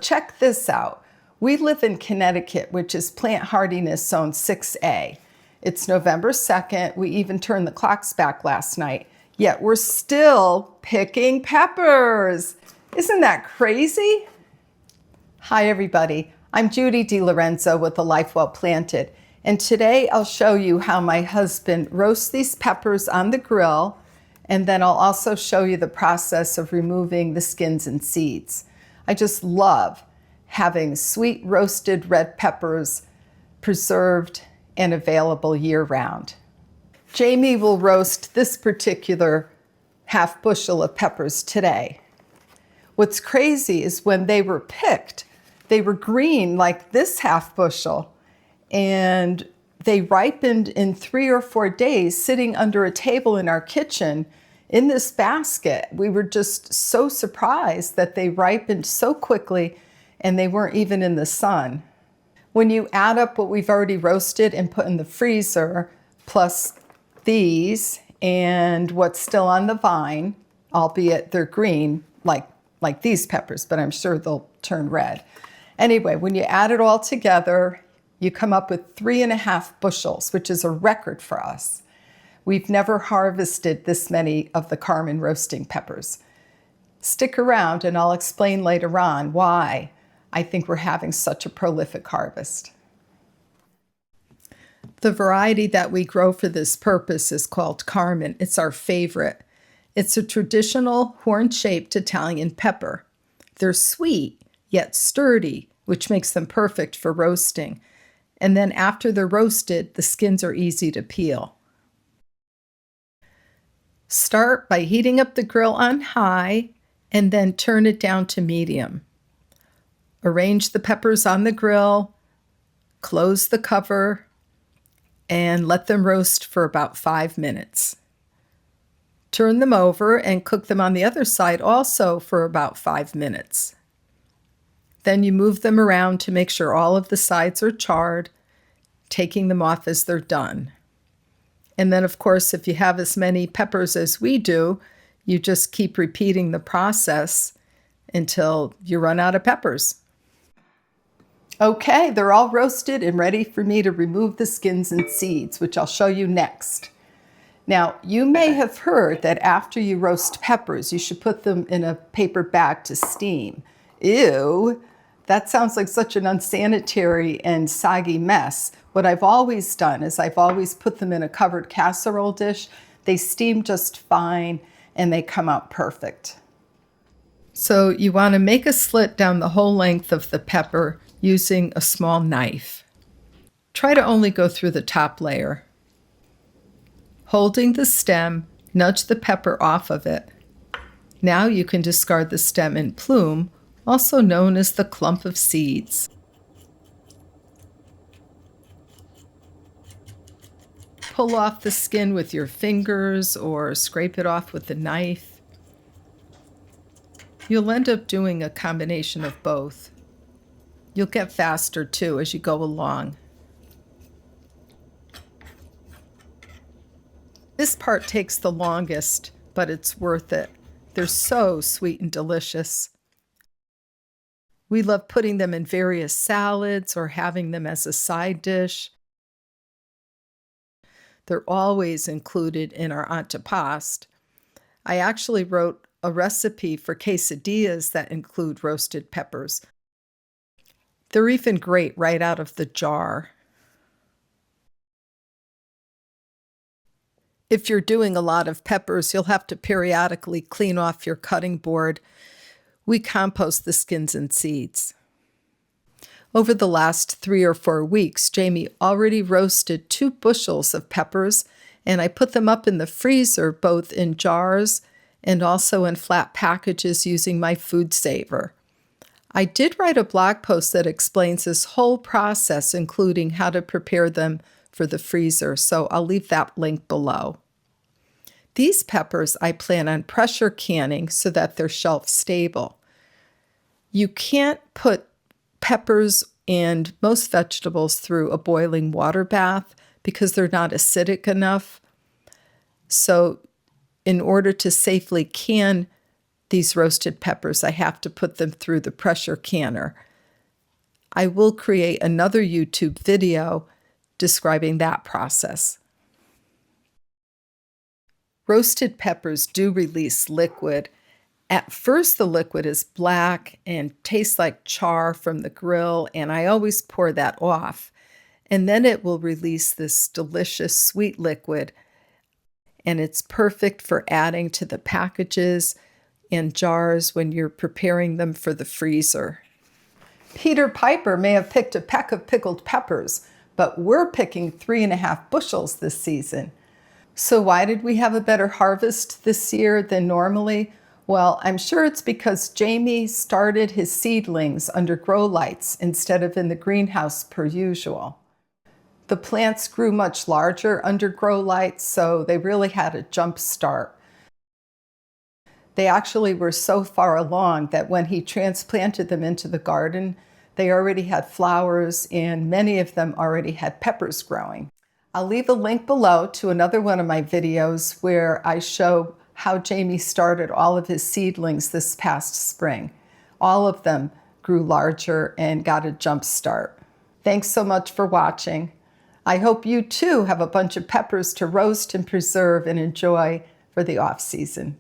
Check this out. We live in Connecticut, which is plant hardiness zone 6A. It's November 2nd. We even turned the clocks back last night, yet we're still picking peppers. Isn't that crazy? Hi, everybody. I'm Judy DiLorenzo with A Life Well Planted, and today I'll show you how my husband roasts these peppers on the grill, and then I'll also show you the process of removing the skins and seeds. I just love having sweet roasted red peppers preserved and available year-round. Jamie will roast this particular half bushel of peppers today. What's crazy is when they were picked, they were green like this half bushel, and they ripened in 3 or 4 days sitting under a table in our kitchen in this basket. We were just so surprised that they ripened so quickly and they weren't even in the sun. When you add up what we've already roasted and put in the freezer, plus these and what's still on the vine, albeit they're green like these peppers, but I'm sure they'll turn red. Anyway, when you add it all together, you come up with 3.5 bushels, which is a record for us. We've never harvested this many of the Carmen roasting peppers. Stick around and I'll explain later on why I think we're having such a prolific harvest. The variety that we grow for this purpose is called Carmen. It's our favorite. It's a traditional horn-shaped Italian pepper. They're sweet, yet sturdy, which makes them perfect for roasting. And then after they're roasted, the skins are easy to peel. Start by heating up the grill on high and then turn it down to medium. Arrange the peppers on the grill, close the cover, and let them roast for about 5 minutes. Turn them over and cook them on the other side also for about 5 minutes. Then you move them around to make sure all of the sides are charred, taking them off as they're done. And then, of course, if you have as many peppers as we do, you just keep repeating the process until you run out of peppers. Okay, they're all roasted and ready for me to remove the skins and seeds, which I'll show you next. Now, you may have heard that after you roast peppers, you should put them in a paper bag to steam. Ew, that sounds like such an unsanitary and soggy mess. What I've always done is I've always put them in a covered casserole dish. They steam just fine and they come out perfect. So you want to make a slit down the whole length of the pepper using a small knife. Try to only go through the top layer. Holding the stem, nudge the pepper off of it. Now you can discard the stem and plume, also known as the clump of seeds. Pull off the skin with your fingers or scrape it off with a knife. You'll end up doing a combination of both. You'll get faster too as you go along. This part takes the longest, but it's worth it. They're so sweet and delicious. We love putting them in various salads or having them as a side dish. They're always included in our antipasto. I actually wrote a recipe for quesadillas that include roasted peppers. They're even great right out of the jar. If you're doing a lot of peppers, you'll have to periodically clean off your cutting board. We compost the skins and seeds. Over the last 3 or 4 weeks, Jamie already roasted 2 bushels of peppers, and I put them up in the freezer, both in jars and also in flat packages using my food saver. I did write a blog post that explains this whole process, including how to prepare them for the freezer, so I'll leave that link below. These peppers I plan on pressure canning so that they're shelf stable. You can't put peppers and most vegetables through a boiling water bath because they're not acidic enough. So in order to safely can these roasted peppers, I have to put them through the pressure canner. I will create another YouTube video describing that process. Roasted peppers do release liquid. At first, the liquid is black and tastes like char from the grill, and I always pour that off. And then it will release this delicious sweet liquid, and it's perfect for adding to the packages and jars when you're preparing them for the freezer. Peter Piper may have picked a peck of pickled peppers, but we're picking 3.5 bushels this season. So why did we have a better harvest this year than normally? Well, I'm sure it's because Jamie started his seedlings under grow lights instead of in the greenhouse per usual. The plants grew much larger under grow lights, so they really had a jump start. They actually were so far along that when he transplanted them into the garden, they already had flowers and many of them already had peppers growing. I'll leave a link below to another one of my videos where I show how Jamie started all of his seedlings this past spring. All of them grew larger and got a jump start. Thanks so much for watching. I hope you too have a bunch of peppers to roast and preserve and enjoy for the off season.